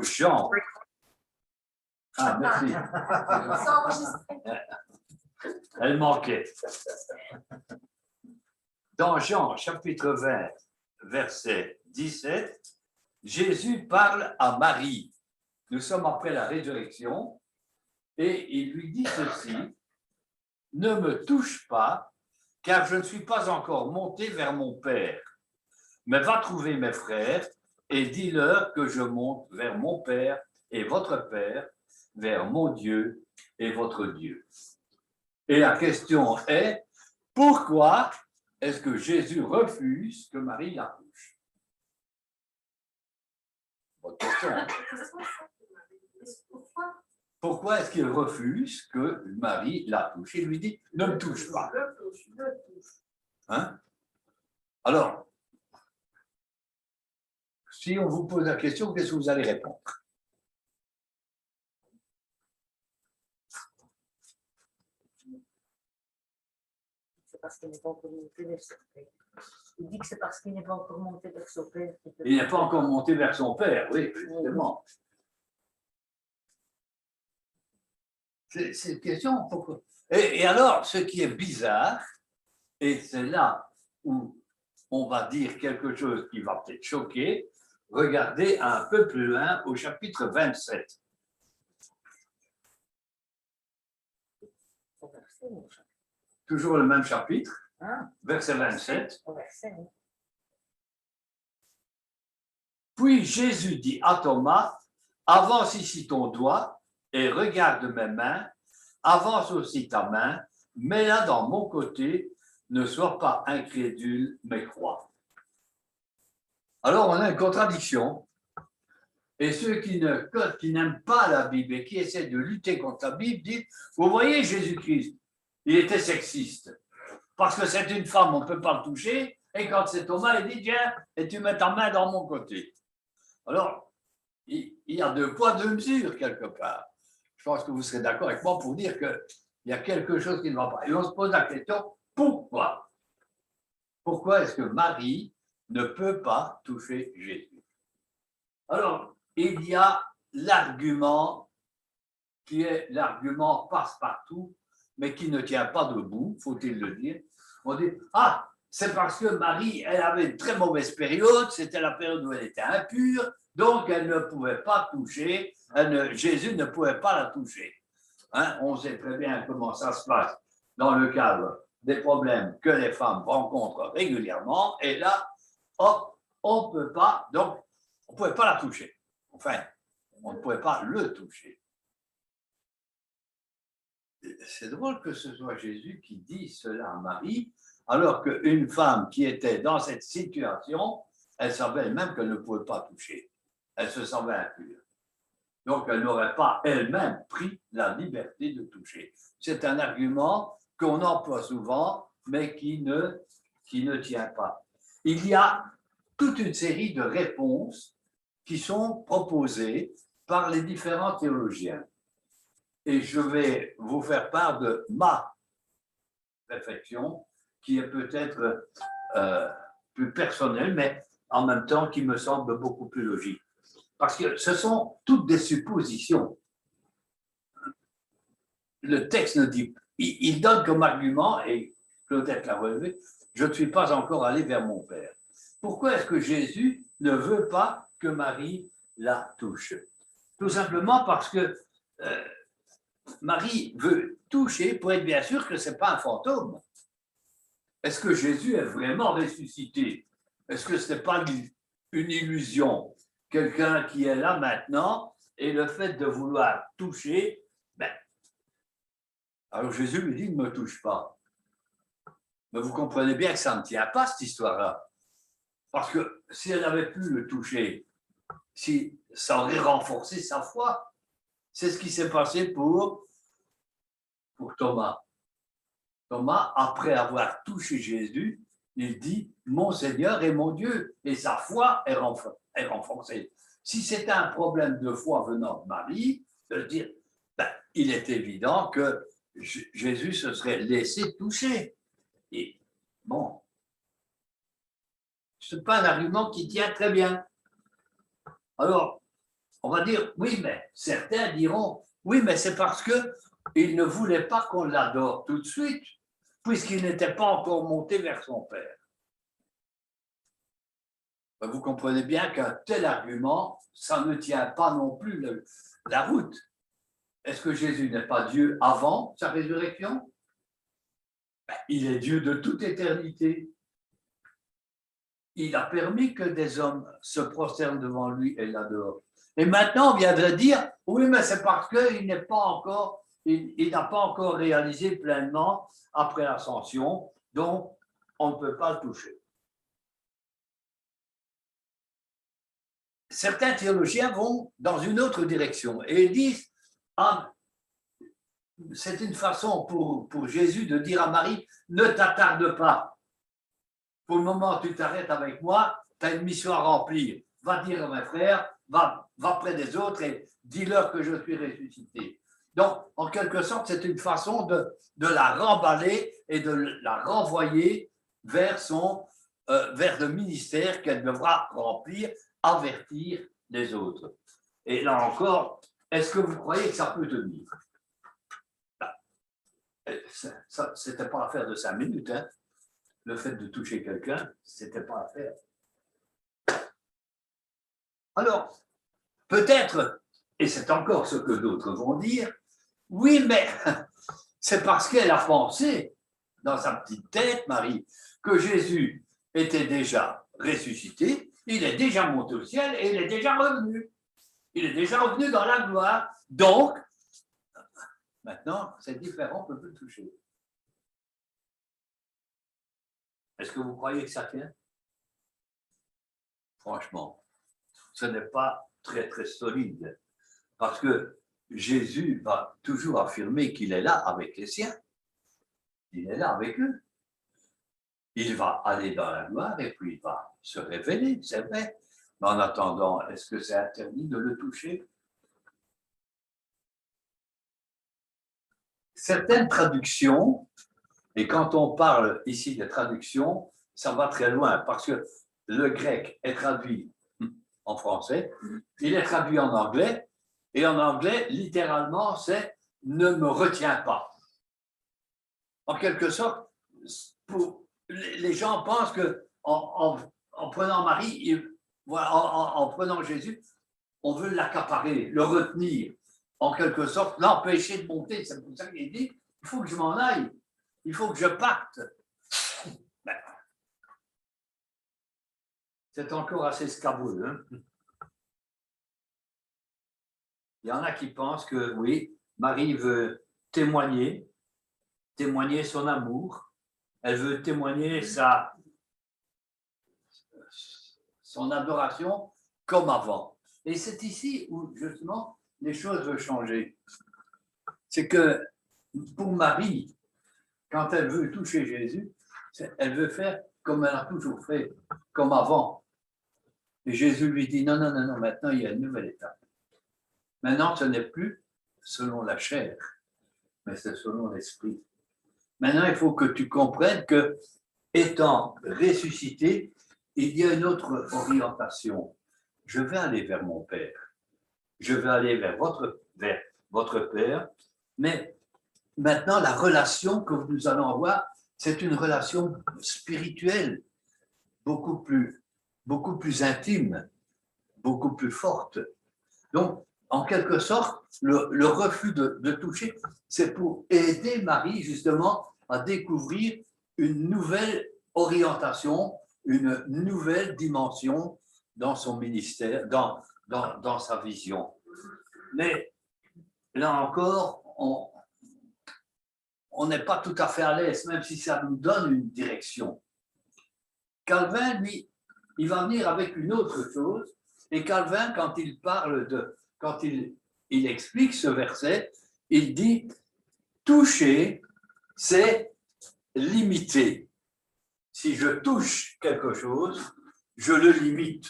Jean. Ah, merci. Elle manquait. Dans Jean, chapitre 20, verset 17, Jésus parle à Marie. Nous sommes après la résurrection et il lui dit ceci, « Ne me touche pas, car je ne suis pas encore monté vers mon Père, mais va trouver mes frères et dis-leur que je monte vers mon Père et votre Père, vers mon Dieu et votre Dieu. » Et la question est, pourquoi est-ce que Jésus refuse que Marie la touche? Votre question, hein? Pourquoi est-ce qu'il refuse que Marie la touche? Il lui dit, ne me touche pas. Hein? Alors, si on vous pose la question, qu'est-ce que vous allez répondre? C'est parce qu'il n'est pas encore monté vers son père. Il dit que c'est parce qu'il n'est pas encore monté vers son père. Il n'est pas encore monté vers son père, oui, justement. C'est une question. Pourquoi? Et alors, ce qui est bizarre, et c'est là où on va dire quelque chose qui va peut-être choquer, regardez un peu plus loin au chapitre 27. Toujours le même chapitre, verset 27. Puis Jésus dit à Thomas, avance ici ton doigt et regarde mes mains, avance aussi ta main, mets-la dans mon côté, ne sois pas incrédule, mais crois. Alors on a une contradiction. Et ceux qui n'aiment pas la Bible et qui essaient de lutter contre la Bible disent, vous voyez Jésus-Christ, il était sexiste. Parce que c'est une femme, on ne peut pas le toucher. Et quand c'est Thomas, il dit, tiens, et tu mets ta main dans mon côté. Alors, il y a deux poids, deux mesures quelque part. Je pense que vous serez d'accord avec moi pour dire qu'il y a quelque chose qui ne va pas. Et on se pose la question, pourquoi? Pourquoi est-ce que Marie ne peut pas toucher Jésus? Alors, il y a l'argument qui est l'argument passe-partout, mais qui ne tient pas debout, faut-il le dire. On dit, ah, c'est parce que Marie, elle avait une très mauvaise période, c'était la période où elle était impure, donc elle ne pouvait pas toucher, Jésus ne pouvait pas la toucher. Hein, on sait très bien comment ça se passe dans le cadre des problèmes que les femmes rencontrent régulièrement, et là, hop, on ne peut pas, donc, on ne pouvait pas la toucher. Enfin, on ne pouvait pas le toucher. C'est drôle que ce soit Jésus qui dit cela à Marie, alors qu'une femme qui était dans cette situation, elle savait elle-même qu'elle ne pouvait pas toucher. Elle se savait impure. Donc, elle n'aurait pas elle-même pris la liberté de toucher. C'est un argument qu'on emploie souvent, mais qui ne tient pas. Il y a toute une série de réponses qui sont proposées par les différents théologiens. Et je vais vous faire part de ma réflexion, qui est peut-être plus personnelle, mais en même temps qui me semble beaucoup plus logique. Parce que ce sont toutes des suppositions. Le texte ne dit, il donne comme argument, et Claudette l'a relevé, je ne suis pas encore allé vers mon Père. Pourquoi est-ce que Jésus ne veut pas que Marie la touche? Tout simplement parce que Marie veut toucher pour être bien sûr que ce n'est pas un fantôme. Est-ce que Jésus est vraiment ressuscité? Est-ce que ce n'est pas une illusion? Quelqu'un qui est là maintenant, et le fait de vouloir toucher, alors Jésus lui dit, ne me touche pas. Mais vous comprenez bien que ça ne tient pas, cette histoire-là. Parce que si elle avait pu le toucher, si ça aurait renforcé sa foi. C'est ce qui s'est passé pour Thomas. Thomas, après avoir touché Jésus, il dit « Mon Seigneur et mon Dieu ». Et sa foi est renforcée. Si c'était un problème de foi venant de Marie, de dire, il est évident que Jésus se serait laissé toucher. Et bon, ce n'est pas un argument qui tient très bien. Alors, on va dire, oui, mais certains diront, oui, mais c'est parce qu'il ne voulait pas qu'on l'adore tout de suite, puisqu'il n'était pas encore monté vers son Père. Vous comprenez bien qu'un tel argument, ça ne tient pas non plus la route. Est-ce que Jésus n'est pas Dieu avant sa résurrection? Il est Dieu de toute éternité. Il a permis que des hommes se prosternent devant lui et l'adorent. Et maintenant, on viendrait dire, oui, mais c'est parce qu'il n'est pas encore, il n'a pas encore réalisé pleinement après l'ascension, donc on ne peut pas le toucher. Certains théologiens vont dans une autre direction et ils disent, ah, c'est une façon pour Jésus de dire à Marie, ne t'attarde pas. Pour le moment, tu t'arrêtes avec moi, tu as une mission à remplir. Va dire à mes frères, va près des autres et dis-leur que je suis ressuscité. Donc, en quelque sorte, c'est une façon de la remballer et de la renvoyer vers le ministère qu'elle devra remplir, avertir les autres. Et là encore, est-ce que vous croyez que ça peut tenir? Ce n'était pas l'affaire de 5 minutes, hein. Le fait de toucher quelqu'un, ce n'était pas l'affaire. Alors, peut-être, et c'est encore ce que d'autres vont dire, oui, mais c'est parce qu'elle a pensé dans sa petite tête, Marie, que Jésus était déjà ressuscité, il est déjà monté au ciel et il est déjà revenu. Il est déjà revenu dans la gloire. Donc, maintenant, c'est différent, on ne peut plus le toucher. Est-ce que vous croyez que ça tient? Franchement, ce n'est pas très, très solide. Parce que Jésus va toujours affirmer qu'il est là avec les siens. Il est là avec eux. Il va aller dans la gloire et puis il va se révéler, c'est vrai. Mais en attendant, est-ce que c'est interdit de le toucher? Certaines traductions, et quand on parle ici de traduction, ça va très loin parce que le grec est traduit en français, il est traduit en anglais, et en anglais, littéralement, c'est « ne me retiens pas ». En quelque sorte, les gens pensent qu'en prenant Marie, en prenant Jésus, on veut l'accaparer, le retenir, en quelque sorte, l'empêcher de monter. C'est pour ça qu'il dit, il faut que je m'en aille, il faut que je parte. Ben, c'est encore assez scabuleux. Hein? Il y en a qui pensent que, oui, Marie veut témoigner son amour, elle veut témoigner son adoration comme avant. Et c'est ici où, justement, les choses vont changer. C'est que pour Marie, quand elle veut toucher Jésus, elle veut faire comme elle a toujours fait, comme avant. Et Jésus lui dit, non, maintenant il y a une nouvelle étape. Maintenant, ce n'est plus selon la chair, mais c'est selon l'esprit. Maintenant, il faut que tu comprennes que, étant ressuscité, il y a une autre orientation. Je vais aller vers mon Père. Je vais aller vers votre Père. Mais maintenant, la relation que nous allons avoir, c'est une relation spirituelle, beaucoup plus intime, beaucoup plus forte. Donc, en quelque sorte, le refus de toucher, c'est pour aider Marie justement à découvrir une nouvelle orientation, une nouvelle dimension dans son ministère, dans sa vision. Mais là encore, on n'est pas tout à fait à l'aise, même si ça nous donne une direction. Calvin, lui, il va venir avec une autre chose, et Calvin, quand il explique ce verset, il dit « toucher, c'est limiter. Si je touche quelque chose, je le limite.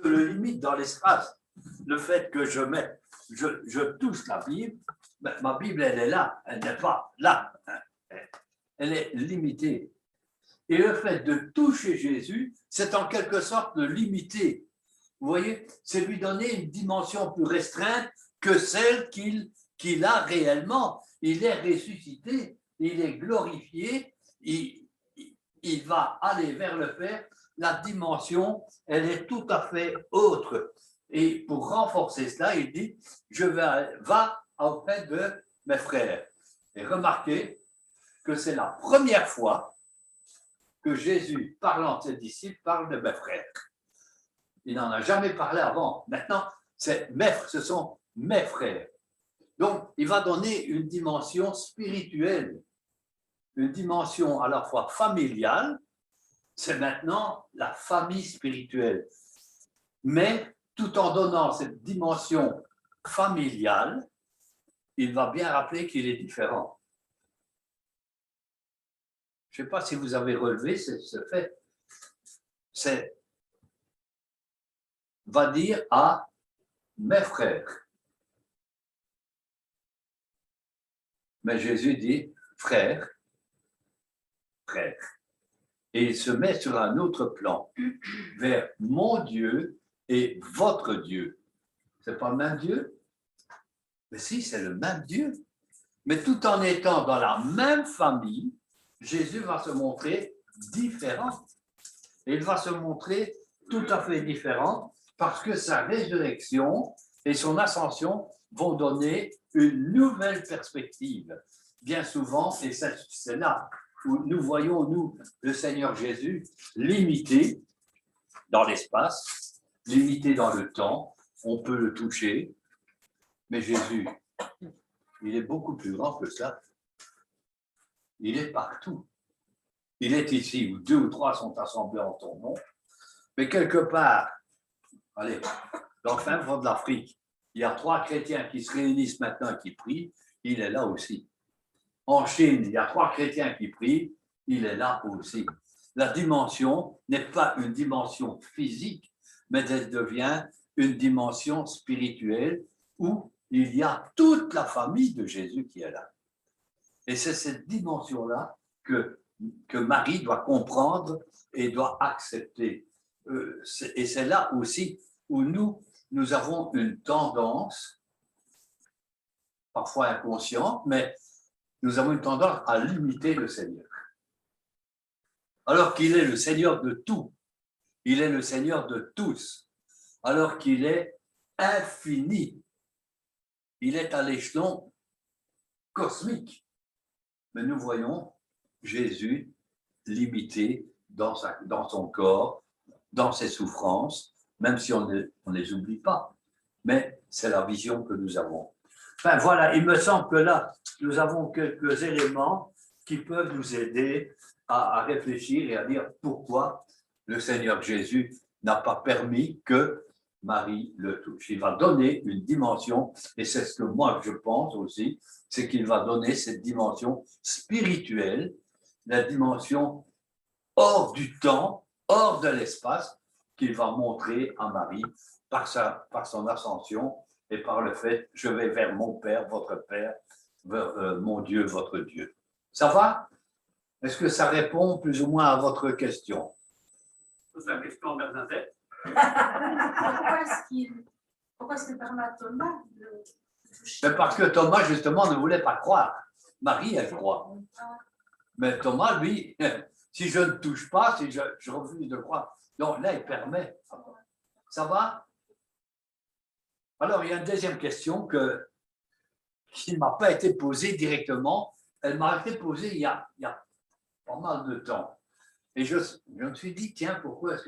Je le limite dans l'espace. Le fait que je touche la Bible, ben, ma Bible, elle est là, elle n'est pas là. Elle est limitée. Et le fait de toucher Jésus, c'est en quelque sorte de limiter. Vous voyez, c'est lui donner une dimension plus restreinte que celle qu'il a réellement. Il est ressuscité, il est glorifié, il va aller vers le Père. La dimension, elle est tout à fait autre. Et pour renforcer cela, il dit, va auprès de mes frères. Et remarquez que c'est la première fois que Jésus, parlant de ses disciples, parle de mes frères. Il n'en a jamais parlé avant. Maintenant, ce sont mes frères. Donc, il va donner une dimension spirituelle, une dimension à la fois familiale, c'est maintenant la famille spirituelle. Mais tout en donnant cette dimension familiale, il va bien rappeler qu'il est différent. Je ne sais pas si vous avez relevé ce fait. C'est va dire à mes frères. Mais Jésus dit frère, frère. Et il se met sur un autre plan, vers mon Dieu et votre Dieu. Ce n'est pas le même Dieu? Mais si, c'est le même Dieu. Mais tout en étant dans la même famille, Jésus va se montrer différent. Et il va se montrer tout à fait différent parce que sa résurrection et son ascension vont donner une nouvelle perspective. Bien souvent, et c'est là où nous voyons, nous, le Seigneur Jésus, limité dans l'espace, limité dans le temps, on peut le toucher, mais Jésus, il est beaucoup plus grand que ça. Il est partout. Il est ici où 2 ou 3 sont assemblés en ton nom, mais quelque part, allez, dans le fin fond de l'Afrique, il y a 3 chrétiens qui se réunissent maintenant et qui prient, il est là aussi. En Chine, il y a 3 chrétiens qui prient, il est là aussi. La dimension n'est pas une dimension physique, mais elle devient une dimension spirituelle où il y a toute la famille de Jésus qui est là. Et c'est cette dimension-là que Marie doit comprendre et doit accepter. Et c'est là aussi où nous avons une tendance, parfois inconsciente, mais nous avons une tendance à limiter le Seigneur. Alors qu'il est le Seigneur de tout, il est le Seigneur de tous, alors qu'il est infini, il est à l'échelon cosmique. Mais nous voyons Jésus limité dans son corps, dans ses souffrances, même si on ne les oublie pas. Mais c'est la vision que nous avons. Enfin voilà, il me semble que là, nous avons quelques éléments qui peuvent nous aider à réfléchir et à dire pourquoi le Seigneur Jésus n'a pas permis que Marie le touche. Il va donner une dimension, et c'est ce que moi je pense aussi, c'est qu'il va donner cette dimension spirituelle, la dimension hors du temps, hors de l'espace, qu'il va montrer à Marie par son ascension et par le fait, je vais vers mon Père, votre Père, vers, mon Dieu, votre Dieu. Ça va? Est-ce que ça répond plus ou moins à votre question? C'est la question en Bernadette. Pourquoi est-ce que permet à Thomas de toucher? Mais parce que Thomas, justement, ne voulait pas croire. Marie, elle croit. Mais Thomas, lui, si je ne touche pas, si je refuse de croire. Donc là, il permet. Ça va? Alors, il y a une deuxième question qui ne m'a pas été posée directement. Elle m'a été posée il y a pas mal de temps. Et je me suis dit, tiens, pourquoi est-ce que